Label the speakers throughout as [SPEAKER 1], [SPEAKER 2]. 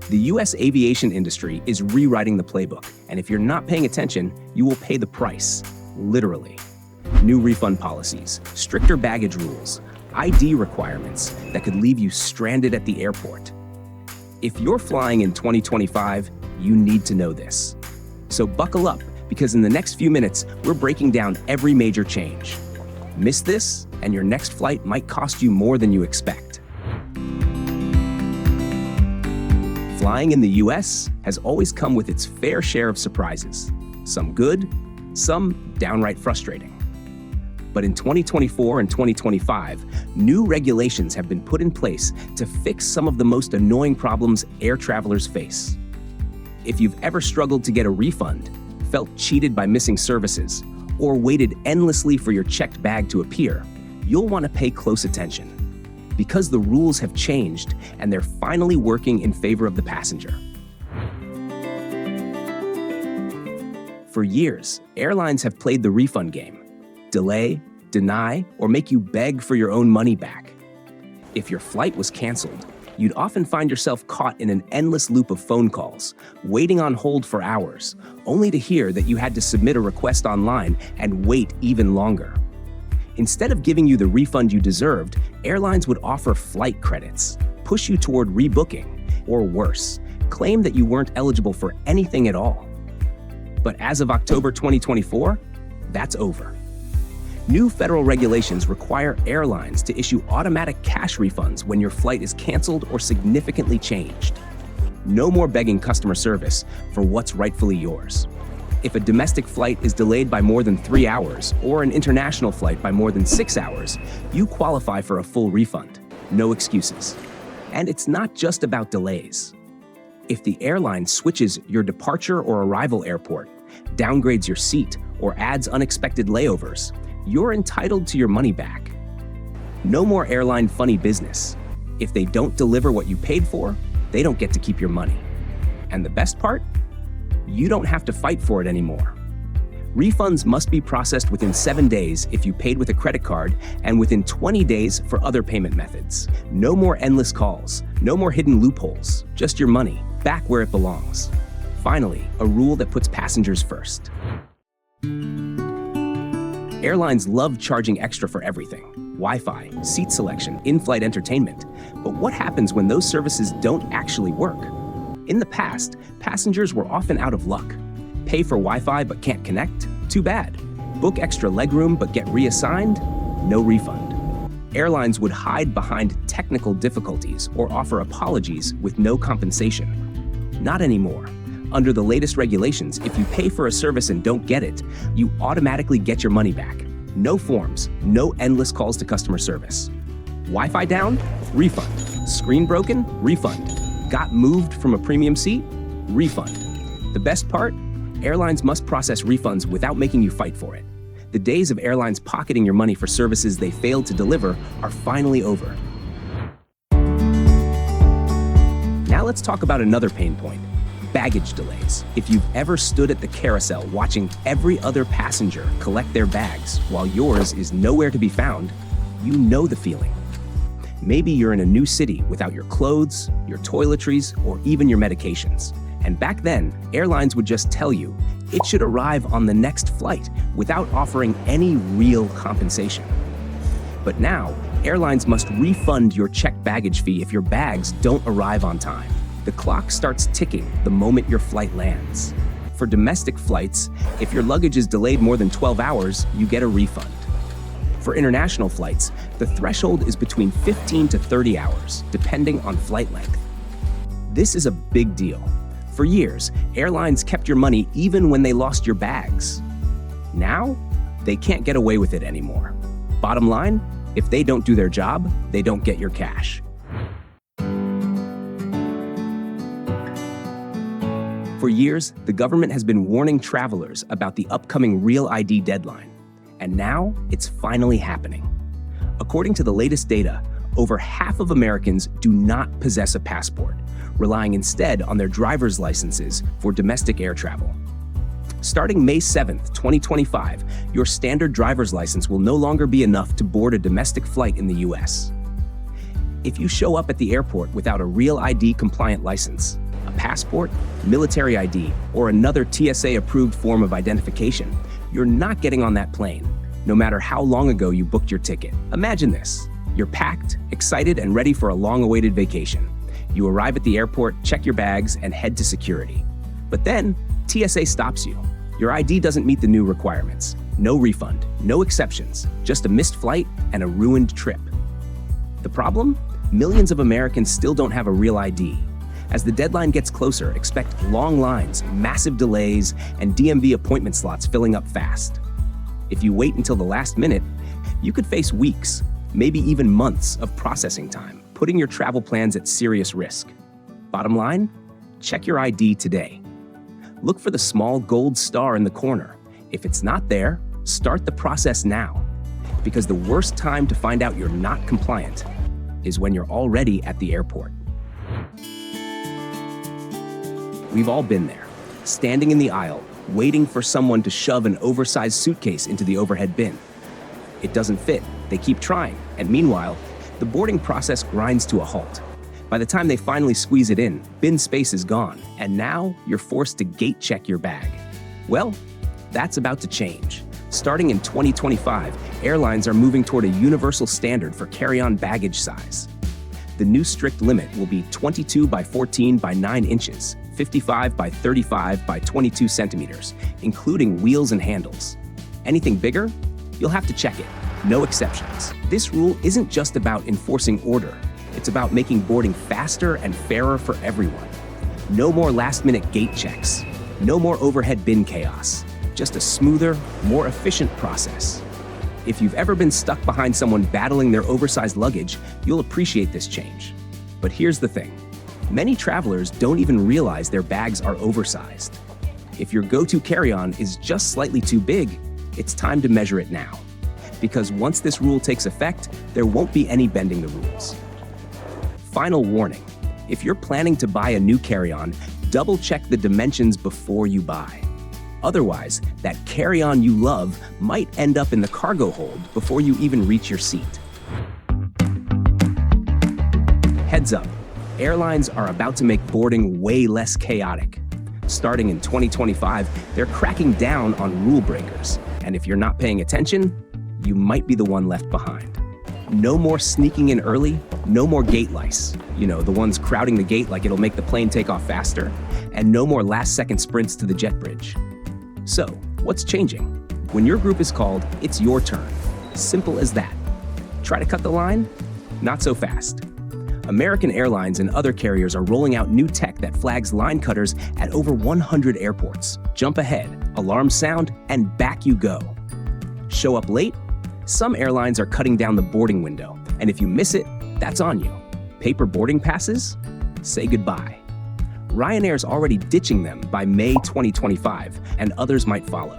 [SPEAKER 1] The U.S. aviation industry is rewriting the playbook, and if you're not paying attention, you will pay the price, literally. New refund policies, stricter baggage rules, ID requirements that could leave you stranded at the airport. If you're flying in 2025, you need to know this. So buckle up, because in the next few minutes, we're breaking down every major change. Miss this, and your next flight might cost you more than you expect. Flying in the US has always come with its fair share of surprises. Some good, some downright frustrating. But in 2024 and 2025, new regulations have been put in place to fix some of the most annoying problems air travelers face. If you've ever struggled to get a refund, felt cheated by missing services, or waited endlessly for your checked bag to appear, you'll want to pay close attention. Because the rules have changed and they're finally working in favor of the passenger. For years, airlines have played the refund game. Delay, deny, or make you beg for your own money back. If your flight was canceled, you'd often find yourself caught in an endless loop of phone calls, waiting on hold for hours, only to hear that you had to submit a request online and wait even longer. Instead of giving you the refund you deserved, airlines would offer flight credits, push you toward rebooking, or worse, claim that you weren't eligible for anything at all. But as of October 2024, that's over. New federal regulations require airlines to issue automatic cash refunds when your flight is canceled or significantly changed. No more begging customer service for what's rightfully yours. If a domestic flight is delayed by more than 3 hours or an international flight by more than 6 hours, you qualify for a full refund. No excuses. And it's not just about delays. If the airline switches your departure or arrival airport, downgrades your seat, or adds unexpected layovers, you're entitled to your money back. No more airline funny business. If they don't deliver what you paid for, they don't get to keep your money. And the best part? You don't have to fight for it anymore. Refunds must be processed within 7 days if you paid with a credit card and within 20 days for other payment methods. No more endless calls, no more hidden loopholes, just your money, back where it belongs. Finally, a rule that puts passengers first. Airlines love charging extra for everything: Wi-Fi, seat selection, in-flight entertainment. But what happens when those services don't actually work? In the past, passengers were often out of luck. Pay for Wi-Fi but can't connect? Too bad. Book extra legroom but get reassigned? No refund. Airlines would hide behind technical difficulties or offer apologies with no compensation. Not anymore. Under the latest regulations, if you pay for a service and don't get it, you automatically get your money back. No forms, no endless calls to customer service. Wi-Fi down? Refund. Screen broken? Refund. Got moved from a premium seat? Refund. The best part? Airlines must process refunds without making you fight for it. The days of airlines pocketing your money for services they failed to deliver are finally over. Now let's talk about another pain point: baggage delays. If you've ever stood at the carousel watching every other passenger collect their bags while yours is nowhere to be found, you know the feeling. Maybe you're in a new city without your clothes, your toiletries, or even your medications. And back then, airlines would just tell you it should arrive on the next flight without offering any real compensation. But now, airlines must refund your checked baggage fee if your bags don't arrive on time. The clock starts ticking the moment your flight lands. For domestic flights, if your luggage is delayed more than 12 hours, you get a refund. For international flights, the threshold is between 15 to 30 hours, depending on flight length. This is a big deal. For years, airlines kept your money even when they lost your bags. Now, they can't get away with it anymore. Bottom line, if they don't do their job, they don't get your cash. For years, the government has been warning travelers about the upcoming Real ID deadline. And now, it's finally happening. According to the latest data, over half of Americans do not possess a passport, relying instead on their driver's licenses for domestic air travel. Starting May 7th, 2025, your standard driver's license will no longer be enough to board a domestic flight in the US. If you show up at the airport without a Real ID compliant license, a passport, military ID, or another TSA-approved form of identification, you're not getting on that plane, no matter how long ago you booked your ticket. Imagine this. You're packed, excited, and ready for a long-awaited vacation. You arrive at the airport, check your bags, and head to security. But then, TSA stops you. Your ID doesn't meet the new requirements. No refund, no exceptions, just a missed flight and a ruined trip. The problem? Millions of Americans still don't have a real ID. As the deadline gets closer, expect long lines, massive delays, and DMV appointment slots filling up fast. If you wait until the last minute, you could face weeks, maybe even months of processing time, putting your travel plans at serious risk. Bottom line, check your ID today. Look for the small gold star in the corner. If it's not there, start the process now. Because the worst time to find out you're not compliant is when you're already at the airport. We've all been there, standing in the aisle, waiting for someone to shove an oversized suitcase into the overhead bin. It doesn't fit, they keep trying, and meanwhile, the boarding process grinds to a halt. By the time they finally squeeze it in, bin space is gone, and now you're forced to gate check your bag. Well, that's about to change. Starting in 2025, airlines are moving toward a universal standard for carry-on baggage size. The new strict limit will be 22 by 14 by 9 inches, 55 by 35 by 22 centimeters, including wheels and handles. Anything bigger? You'll have to check it. No exceptions. This rule isn't just about enforcing order. It's about making boarding faster and fairer for everyone. No more last-minute gate checks. No more overhead bin chaos. Just a smoother, more efficient process. If you've ever been stuck behind someone battling their oversized luggage, you'll appreciate this change. But here's the thing. Many travelers don't even realize their bags are oversized. If your go-to carry-on is just slightly too big, it's time to measure it now. Because once this rule takes effect, there won't be any bending the rules. Final warning, if you're planning to buy a new carry-on, double-check the dimensions before you buy. Otherwise, that carry-on you love might end up in the cargo hold before you even reach your seat. Heads up, airlines are about to make boarding way less chaotic. Starting in 2025, they're cracking down on rule breakers, and if you're not paying attention, you might be the one left behind. No more sneaking in early, no more gate lice, the ones crowding the gate like it'll make the plane take off faster, and no more last-second sprints to the jet bridge. So, what's changing? When your group is called, it's your turn. Simple as that. Try to cut the line? Not so fast. American Airlines and other carriers are rolling out new tech that flags line cutters at over 100 airports. Jump ahead, alarms sound, and back you go. Show up late? Some airlines are cutting down the boarding window, and if you miss it, that's on you. Paper boarding passes? Say goodbye. Ryanair's already ditching them by May 2025, and others might follow.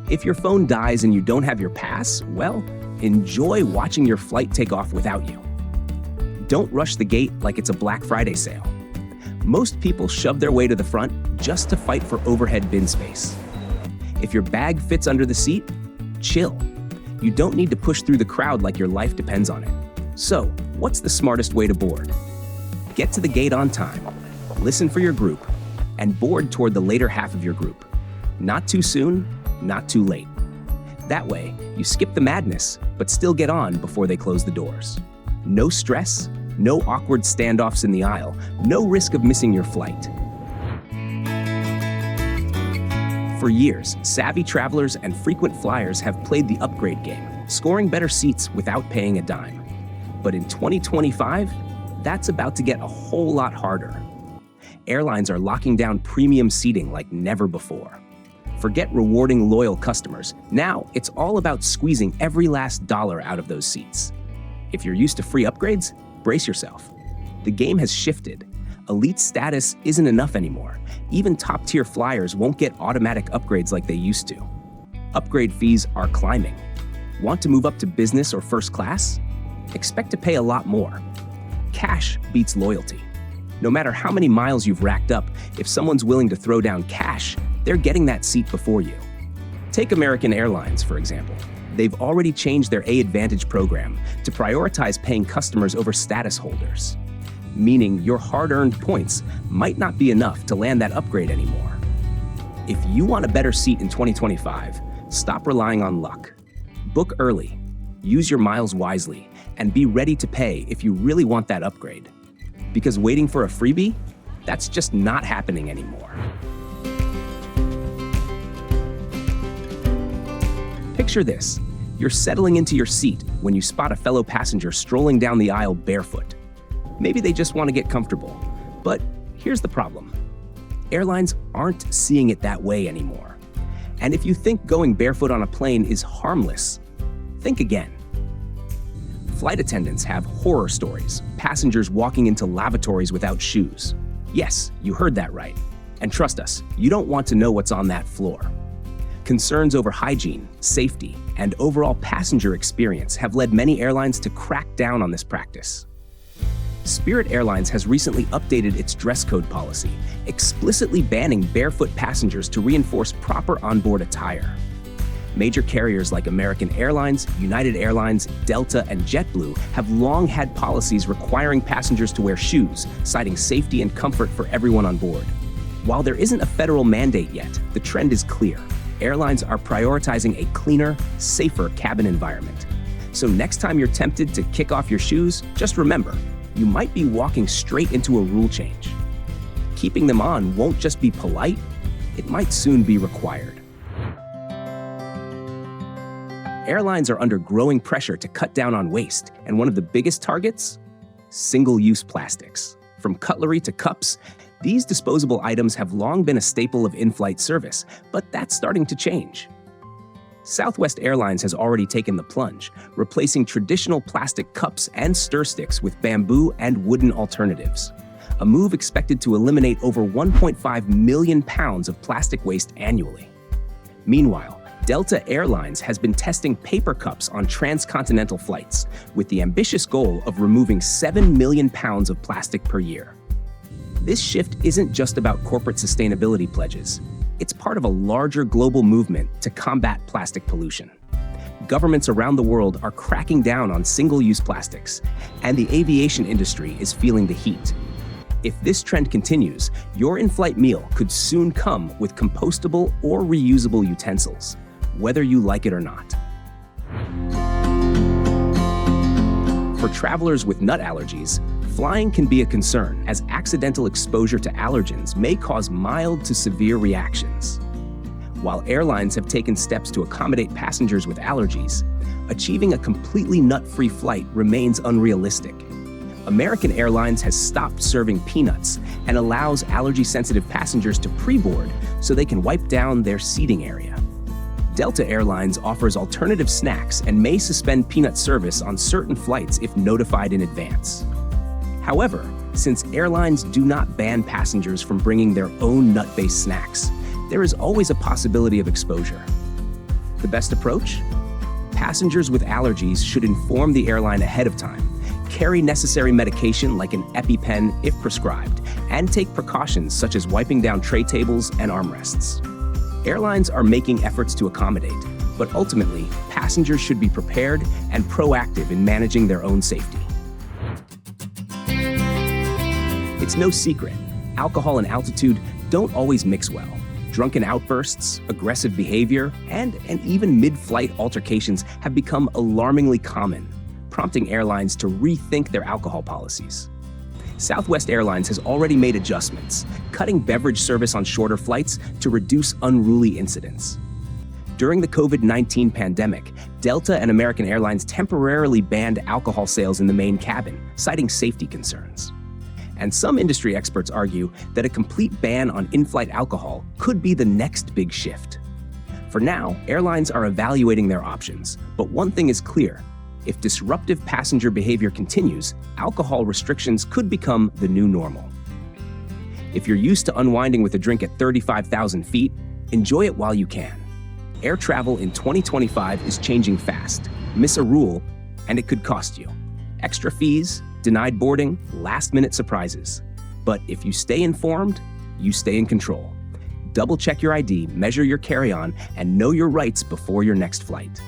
[SPEAKER 1] If your phone dies and you don't have your pass, well, enjoy watching your flight take off without you. Don't rush the gate like it's a Black Friday sale. Most people shove their way to the front just to fight for overhead bin space. If your bag fits under the seat, chill. You don't need to push through the crowd like your life depends on it. So, what's the smartest way to board? Get to the gate on time, listen for your group, and board toward the later half of your group. Not too soon, not too late. That way, you skip the madness, but still get on before they close the doors. No stress, no awkward standoffs in the aisle, no risk of missing your flight. For years, savvy travelers and frequent flyers have played the upgrade game, scoring better seats without paying a dime. But in 2025, that's about to get a whole lot harder. Airlines are locking down premium seating like never before. Forget rewarding loyal customers. Now, it's all about squeezing every last dollar out of those seats. If you're used to free upgrades, brace yourself. The game has shifted. Elite status isn't enough anymore. Even top-tier flyers won't get automatic upgrades like they used to. Upgrade fees are climbing. Want to move up to business or first class? Expect to pay a lot more. Cash beats loyalty. No matter how many miles you've racked up, if someone's willing to throw down cash, they're getting that seat before you. Take American Airlines, for example. They've already changed their A Advantage program to prioritize paying customers over status holders. meaning your hard-earned points might not be enough to land that upgrade anymore. If you want a better seat in 2025, stop relying on luck. Book early, use your miles wisely, and be ready to pay if you really want that upgrade. Because waiting for a freebie, that's just not happening anymore. Picture this. You're settling into your seat when you spot a fellow passenger strolling down the aisle barefoot. Maybe they just want to get comfortable. But here's the problem. Airlines aren't seeing it that way anymore. And if you think going barefoot on a plane is harmless, think again. Flight attendants have horror stories, passengers walking into lavatories without shoes. Yes, you heard that right. And trust us, you don't want to know what's on that floor. Concerns over hygiene, safety, and overall passenger experience have led many airlines to crack down on this practice. Spirit Airlines has recently updated its dress code policy, explicitly banning barefoot passengers to reinforce proper onboard attire. Major carriers like American Airlines, United Airlines, Delta, and JetBlue have long had policies requiring passengers to wear shoes, citing safety and comfort for everyone on board. While there isn't a federal mandate yet, the trend is clear. Airlines are prioritizing a cleaner, safer cabin environment. So next time you're tempted to kick off your shoes, just remember, you might be walking straight into a rule change. Keeping them on won't just be polite, it might soon be required. Airlines are under growing pressure to cut down on waste, and one of the biggest targets? Single-use plastics. From cutlery to cups, these disposable items have long been a staple of in-flight service, but that's starting to change. Southwest Airlines has already taken the plunge, replacing traditional plastic cups and stir sticks with bamboo and wooden alternatives, a move expected to eliminate over 1.5 million pounds of plastic waste annually. Meanwhile, Delta Airlines has been testing paper cups on transcontinental flights, with the ambitious goal of removing 7 million pounds of plastic per year. This shift isn't just about corporate sustainability pledges. It's part of a larger global movement to combat plastic pollution. Governments around the world are cracking down on single-use plastics, and the aviation industry is feeling the heat. If this trend continues, your in-flight meal could soon come with compostable or reusable utensils, whether you like it or not. For travelers with nut allergies, flying can be a concern, as accidental exposure to allergens may cause mild to severe reactions. While airlines have taken steps to accommodate passengers with allergies, achieving a completely nut-free flight remains unrealistic. American Airlines has stopped serving peanuts and allows allergy-sensitive passengers to pre-board so they can wipe down their seating area. Delta Airlines offers alternative snacks and may suspend peanut service on certain flights if notified in advance. However, since airlines do not ban passengers from bringing their own nut-based snacks, there is always a possibility of exposure. The best approach? Passengers with allergies should inform the airline ahead of time, carry necessary medication like an EpiPen if prescribed, and take precautions such as wiping down tray tables and armrests. Airlines are making efforts to accommodate, but ultimately, passengers should be prepared and proactive in managing their own safety. It's no secret, alcohol and altitude don't always mix well. Drunken outbursts, aggressive behavior, and even mid-flight altercations have become alarmingly common, prompting airlines to rethink their alcohol policies. Southwest Airlines has already made adjustments, cutting beverage service on shorter flights to reduce unruly incidents. During the COVID-19 pandemic, Delta and American Airlines temporarily banned alcohol sales in the main cabin, citing safety concerns. And some industry experts argue that a complete ban on in-flight alcohol could be the next big shift. For now, airlines are evaluating their options, but one thing is clear. If disruptive passenger behavior continues, alcohol restrictions could become the new normal. If you're used to unwinding with a drink at 35,000 feet, enjoy it while you can. Air travel in 2025 is changing fast. Miss a rule, and it could cost you. Extra fees, denied boarding, last-minute surprises. But if you stay informed, you stay in control. Double-check your ID, measure your carry-on, and know your rights before your next flight.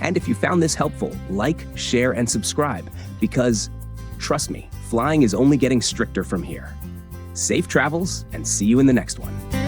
[SPEAKER 1] And if you found this helpful, like, share, and subscribe, because, trust me, flying is only getting stricter from here. Safe travels, and see you in the next one.